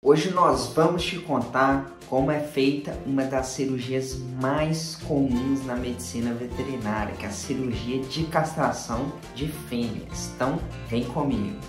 Hoje nós vamos te contar como é feita uma das cirurgias mais comuns na medicina veterinária, que é a cirurgia de castração de fêmeas. Então, vem comigo.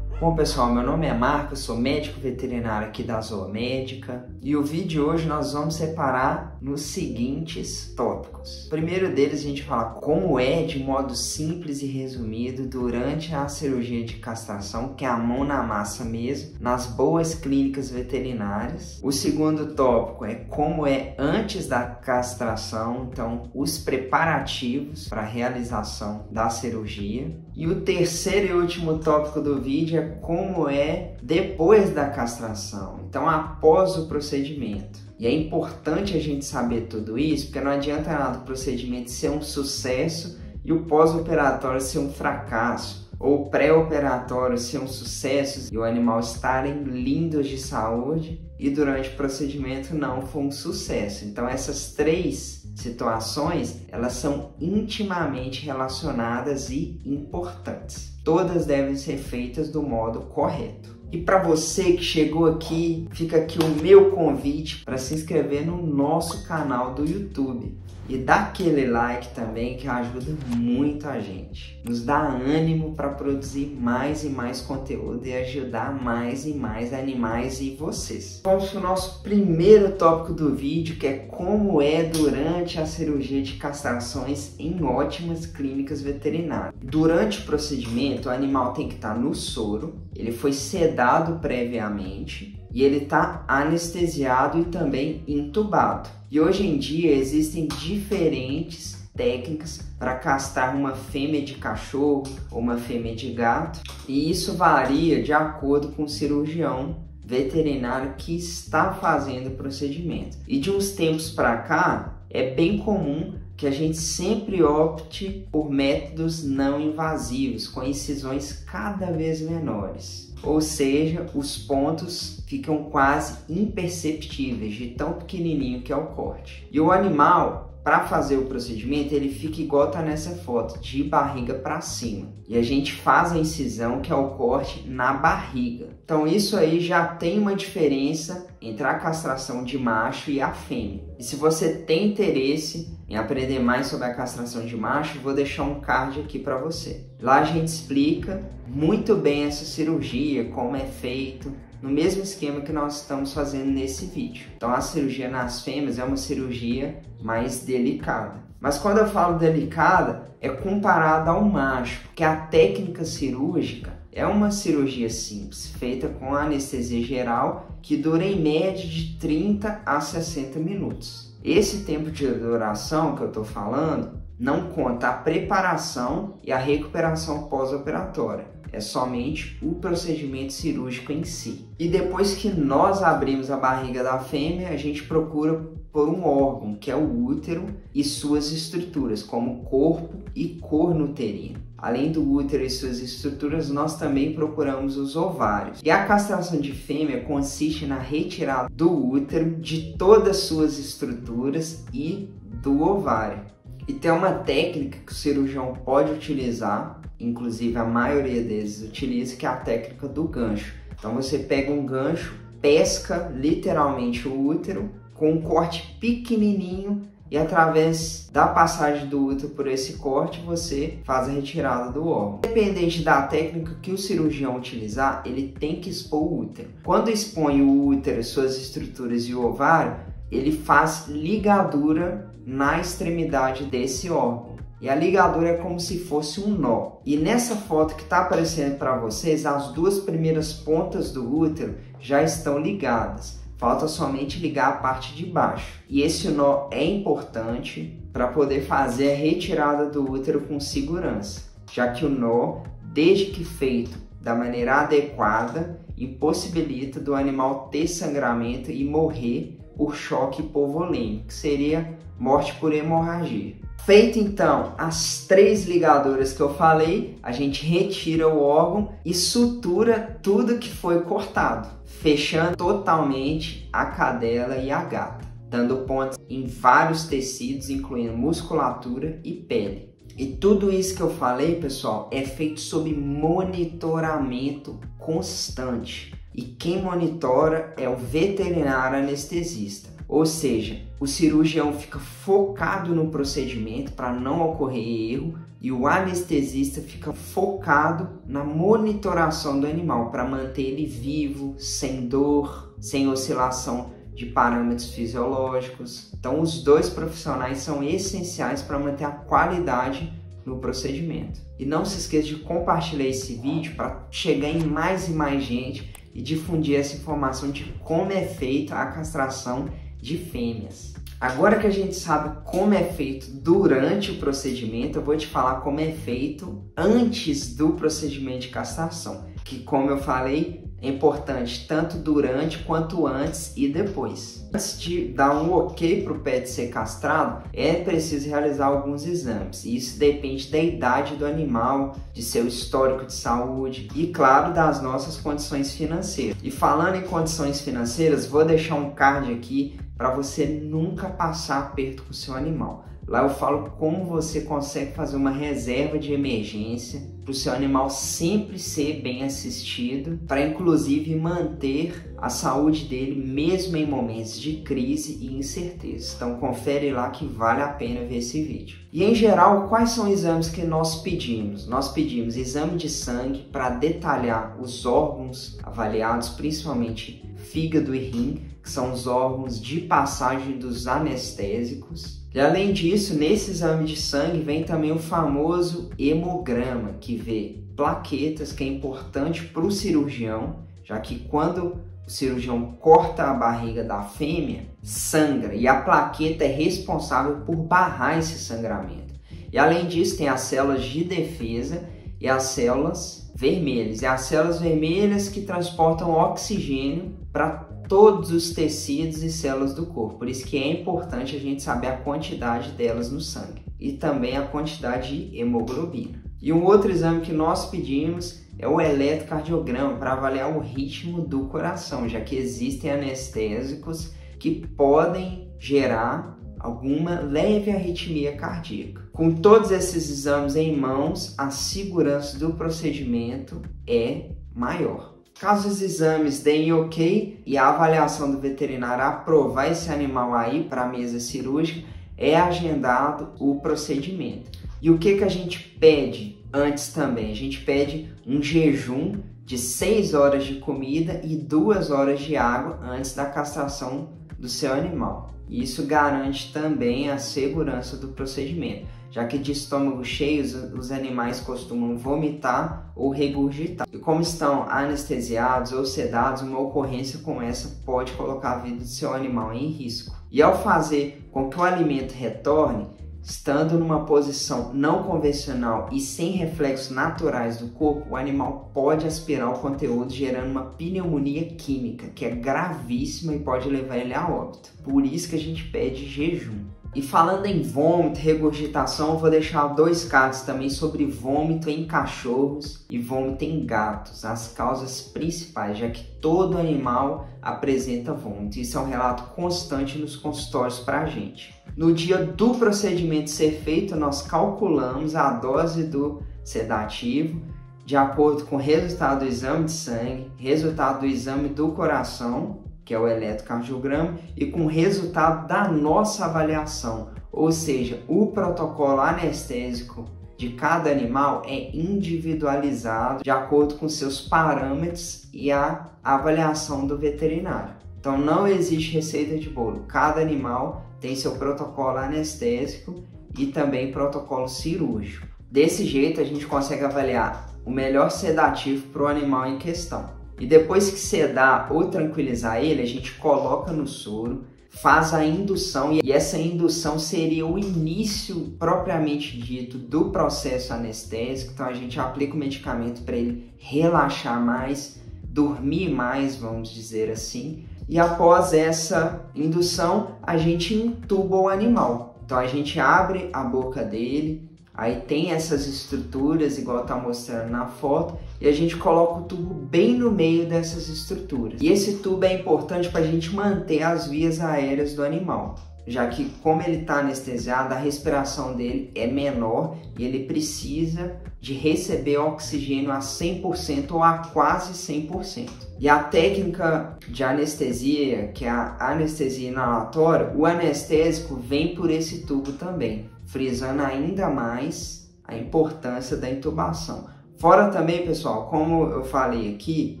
Bom pessoal, meu nome é Marcos, sou médico veterinário aqui da Zoomédica e o vídeo de hoje nós vamos separar nos seguintes tópicos. O primeiro deles a gente fala como é de modo simples e resumido durante a cirurgia de castração, que é a mão na massa mesmo, nas boas clínicas veterinárias. O segundo tópico é como é antes da castração, então os preparativos para a realização da cirurgia. E o terceiro e último tópico do vídeo é como é depois da castração, então após o procedimento. E é importante a gente saber tudo isso, porque não adianta nada o procedimento ser um sucesso e o pós-operatório ser um fracasso, ou o pré-operatório ser um sucesso e o animal estarem lindos de saúde e durante o procedimento não for um sucesso. Então essas três situações, elas são intimamente relacionadas e importantes. Todas devem ser feitas do modo correto. E para você que chegou aqui, fica aqui o meu convite para se inscrever no nosso canal do YouTube. E dá aquele like também que ajuda muito a gente. Nos dá ânimo para produzir mais e mais conteúdo e ajudar mais e mais animais e vocês. Vamos para o nosso primeiro tópico do vídeo, que é como é durante a cirurgia de castrações em ótimas clínicas veterinárias. Durante o procedimento, o animal tem que estar no soro, ele foi sedado previamente e ele está anestesiado e também entubado. E hoje em dia existem diferentes técnicas para castrar uma fêmea de cachorro ou uma fêmea de gato, e isso varia de acordo com o cirurgião veterinário que está fazendo o procedimento. E de uns tempos para cá é bem comum que a gente sempre opte por métodos não invasivos, com incisões cada vez menores. Ou seja, os pontos ficam quase imperceptíveis de tão pequenininho que é o corte. E o animal, para fazer o procedimento, ele fica igual tá nessa foto, de barriga para cima. E a gente faz a incisão, que é o corte na barriga. Então isso aí já tem uma diferença entre a castração de macho e a fêmea. E se você tem interesse em aprender mais sobre a castração de macho, vou deixar um card aqui para você. Lá a gente explica muito bem essa cirurgia, como é feito, no mesmo esquema que nós estamos fazendo nesse vídeo. Então a cirurgia nas fêmeas é uma cirurgia mais delicada. Mas quando eu falo delicada, é comparada ao macho, porque a técnica cirúrgica é uma cirurgia simples, feita com anestesia geral, que dura em média de 30 a 60 minutos. Esse tempo de duração que eu estou falando não conta a preparação e a recuperação pós-operatória. É somente o procedimento cirúrgico em si. E depois que nós abrimos a barriga da fêmea, a gente procura por um órgão, que é o útero e suas estruturas, como corpo e corno uterino. Além do útero e suas estruturas, nós também procuramos os ovários. E a castração de fêmea consiste na retirada do útero, de todas as suas estruturas e do ovário. E tem uma técnica que o cirurgião pode utilizar, inclusive a maioria deles utiliza, que é a técnica do gancho. Então você pega um gancho, pesca literalmente o útero com um corte pequenininho e através da passagem do útero por esse corte você faz a retirada do órgão. Independente da técnica que o cirurgião utilizar, ele tem que expor o útero. Quando expõe o útero, suas estruturas e o ovário, ele faz ligadura na extremidade desse órgão. E a ligadura é como se fosse um nó. E nessa foto que está aparecendo para vocês, as duas primeiras pontas do útero já estão ligadas. Falta somente ligar a parte de baixo. E esse nó é importante para poder fazer a retirada do útero com segurança, já que o nó, desde que feito da maneira adequada, impossibilita do animal ter sangramento e morrer por choque hipovolêmico, que seria morte por hemorragia. Feito então as três ligaduras que eu falei, a gente retira o órgão e sutura tudo que foi cortado, fechando totalmente a cadela e a gata, dando pontos em vários tecidos, incluindo musculatura e pele. E tudo isso que eu falei, pessoal, é feito sob monitoramento constante. E quem monitora é o veterinário anestesista. Ou seja, o cirurgião fica focado no procedimento para não ocorrer erro e o anestesista fica focado na monitoração do animal para manter ele vivo, sem dor, sem oscilação de parâmetros fisiológicos. Então, os dois profissionais são essenciais para manter a qualidade no procedimento. E não se esqueça de compartilhar esse vídeo para chegar em mais e mais gente e difundir essa informação de como é feita a castração de fêmeas. Agora que a gente sabe como é feito durante o procedimento, eu vou te falar como é feito antes do procedimento de castração, que, como eu falei, é importante tanto durante quanto antes e depois. Antes de dar um ok para o pet ser castrado, é preciso realizar alguns exames. E isso depende da idade do animal, de seu histórico de saúde e, claro, das nossas condições financeiras. E falando em condições financeiras, vou deixar um card aqui para você nunca passar aperto com o seu animal. Lá eu falo como você consegue fazer uma reserva de emergência para o seu animal sempre ser bem assistido, para inclusive manter a saúde dele mesmo em momentos de crise e incerteza. Então confere lá que vale a pena ver esse vídeo. E em geral, quais são os exames que nós pedimos? Nós pedimos exame de sangue para detalhar os órgãos avaliados, principalmente fígado e rim, que são os órgãos de passagem dos anestésicos. E além disso, nesse exame de sangue vem também o famoso hemograma, que vê plaquetas, que é importante para o cirurgião, já que quando o cirurgião corta a barriga da fêmea, sangra, e a plaqueta é responsável por barrar esse sangramento. E além disso, tem as células de defesa e as células vermelhas. E as células vermelhas que transportam oxigênio para todos os tecidos e células do corpo. Por isso que é importante a gente saber a quantidade delas no sangue e também a quantidade de hemoglobina. E um outro exame que nós pedimos é o eletrocardiograma para avaliar o ritmo do coração, já que existem anestésicos que podem gerar alguma leve arritmia cardíaca. Com todos esses exames em mãos, a segurança do procedimento é maior. Caso os exames deem ok e a avaliação do veterinário aprovar esse animal aí para a mesa cirúrgica, é agendado o procedimento. E o que a gente pede antes também? A gente pede um jejum de 6 horas de comida e 2 horas de água antes da castração do seu animal. Isso garante também a segurança do procedimento, já que de estômago cheio os animais costumam vomitar ou regurgitar. E como estão anestesiados ou sedados, uma ocorrência como essa pode colocar a vida do seu animal em risco. E ao fazer com que o alimento retorne, estando numa posição não convencional e sem reflexos naturais do corpo, o animal pode aspirar o conteúdo, gerando uma pneumonia química, que é gravíssima e pode levar ele a óbito. Por isso que a gente pede jejum. E falando em vômito, regurgitação, eu vou deixar 2 cards também sobre vômito em cachorros e vômito em gatos, as causas principais, já que todo animal apresenta vômito. Isso é um relato constante nos consultórios para a gente. No dia do procedimento ser feito, nós calculamos a dose do sedativo de acordo com o resultado do exame de sangue, resultado do exame do coração, que é o eletrocardiograma, e com o resultado da nossa avaliação, ou seja, o protocolo anestésico de cada animal é individualizado de acordo com seus parâmetros e a avaliação do veterinário. Então não existe receita de bolo, cada animal tem seu protocolo anestésico e também protocolo cirúrgico. Desse jeito a gente consegue avaliar o melhor sedativo para o animal em questão. E depois que sedar ou tranquilizar ele, a gente coloca no soro, faz a indução, e essa indução seria o início propriamente dito do processo anestésico. Então a gente aplica o medicamento para ele relaxar mais, dormir mais, vamos dizer assim. E após essa indução, a gente intuba o animal. Então a gente abre a boca dele, aí tem essas estruturas, igual está mostrando na foto, e a gente coloca o tubo bem no meio dessas estruturas. E esse tubo é importante para a gente manter as vias aéreas do animal. já que como ele está anestesiado, a respiração dele é menor e ele precisa de receber oxigênio a 100% ou a quase 100%. E a técnica de anestesia, que é a anestesia inalatória, o anestésico vem por esse tubo também, frisando ainda mais a importância da intubação. Fora também, pessoal, como eu falei aqui,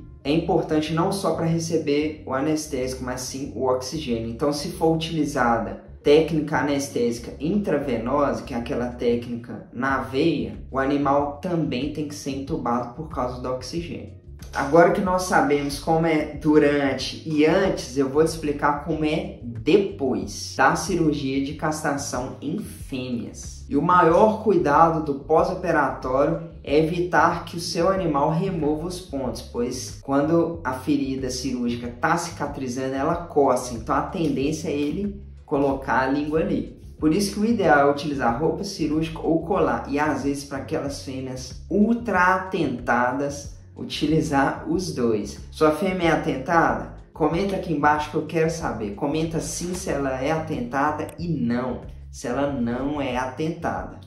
é importante não só para receber o anestésico, mas sim o oxigênio. Então, se for utilizada técnica anestésica intravenosa, que é aquela técnica na veia, o animal também tem que ser intubado por causa do oxigênio. Agora que nós sabemos como é durante e antes, eu vou te explicar como é depois da cirurgia de castração em fêmeas. E o maior cuidado do pós-operatório é evitar que o seu animal remova os pontos, pois quando a ferida cirúrgica está cicatrizando, ela coça, então a tendência é ele colocar a língua ali. Por isso que o ideal é utilizar roupa cirúrgica ou colar, e às vezes para aquelas fêmeas ultra atentadas, utilizar os dois. Sua fêmea é atentada? Comenta aqui embaixo que eu quero saber. Comenta sim se ela é atentada e não, se ela não é atentada.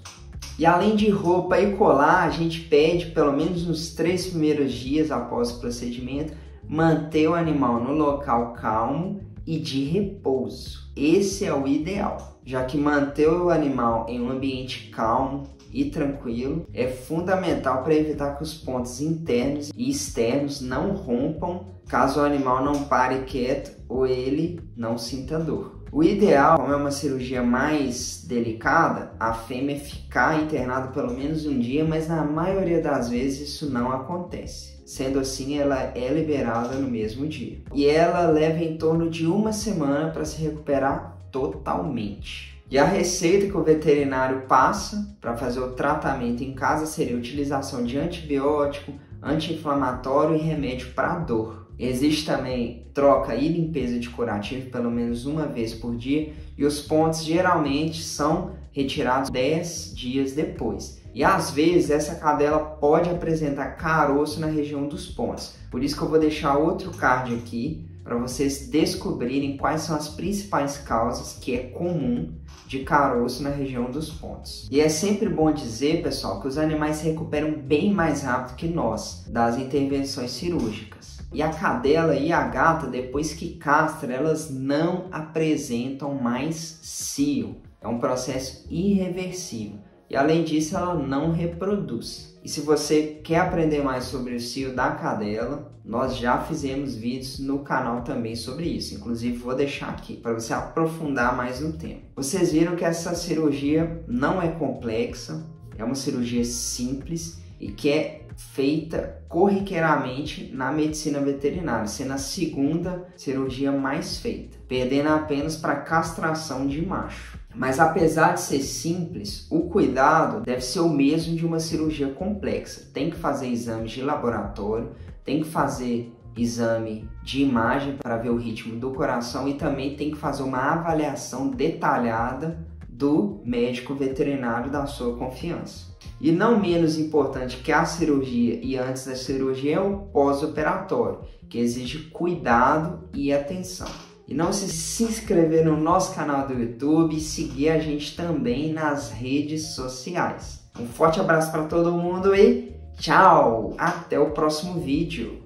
E além de roupa e colar, a gente pede, pelo menos nos 3 primeiros dias após o procedimento, manter o animal no local calmo e de repouso. Esse é o ideal, já que manter o animal em um ambiente calmo e tranquilo é fundamental para evitar que os pontos internos e externos não rompam caso o animal não pare quieto ou ele não sinta dor. O ideal, como é uma cirurgia mais delicada, a fêmea ficar internada pelo menos um dia, mas na maioria das vezes isso não acontece. Sendo assim, ela é liberada no mesmo dia. E ela leva em torno de 1 semana para se recuperar totalmente. E a receita que o veterinário passa para fazer o tratamento em casa seria a utilização de antibiótico, anti-inflamatório e remédio para dor. Existe também troca e limpeza de curativo pelo menos 1 vez por dia e os pontos geralmente são retirados 10 dias depois. E às vezes essa cadela pode apresentar caroço na região dos pontos. Por isso que eu vou deixar outro card aqui para vocês descobrirem quais são as principais causas que é comum de caroço na região dos pontos. E é sempre bom dizer, pessoal, que os animais se recuperam bem mais rápido que nós das intervenções cirúrgicas. E a cadela e a gata, depois que castra, elas não apresentam mais cio. É um processo irreversível. E além disso, ela não reproduz. E se você quer aprender mais sobre o cio da cadela, nós já fizemos vídeos no canal também sobre isso. Inclusive, vou deixar aqui para você aprofundar mais no tema. Vocês viram que essa cirurgia não é complexa, é uma cirurgia simples e que é feita corriqueiramente na medicina veterinária, sendo a 2ª cirurgia mais feita, perdendo apenas para castração de macho. Mas apesar de ser simples, o cuidado deve ser o mesmo de uma cirurgia complexa. Tem que fazer exames de laboratório, tem que fazer exame de imagem para ver o ritmo do coração e também tem que fazer uma avaliação detalhada do médico veterinário da sua confiança. E não menos importante que a cirurgia e antes da cirurgia é o pós-operatório, que exige cuidado e atenção. E não se inscrever no nosso canal do YouTube e seguir a gente também nas redes sociais. Um forte abraço para todo mundo e tchau! Até o próximo vídeo!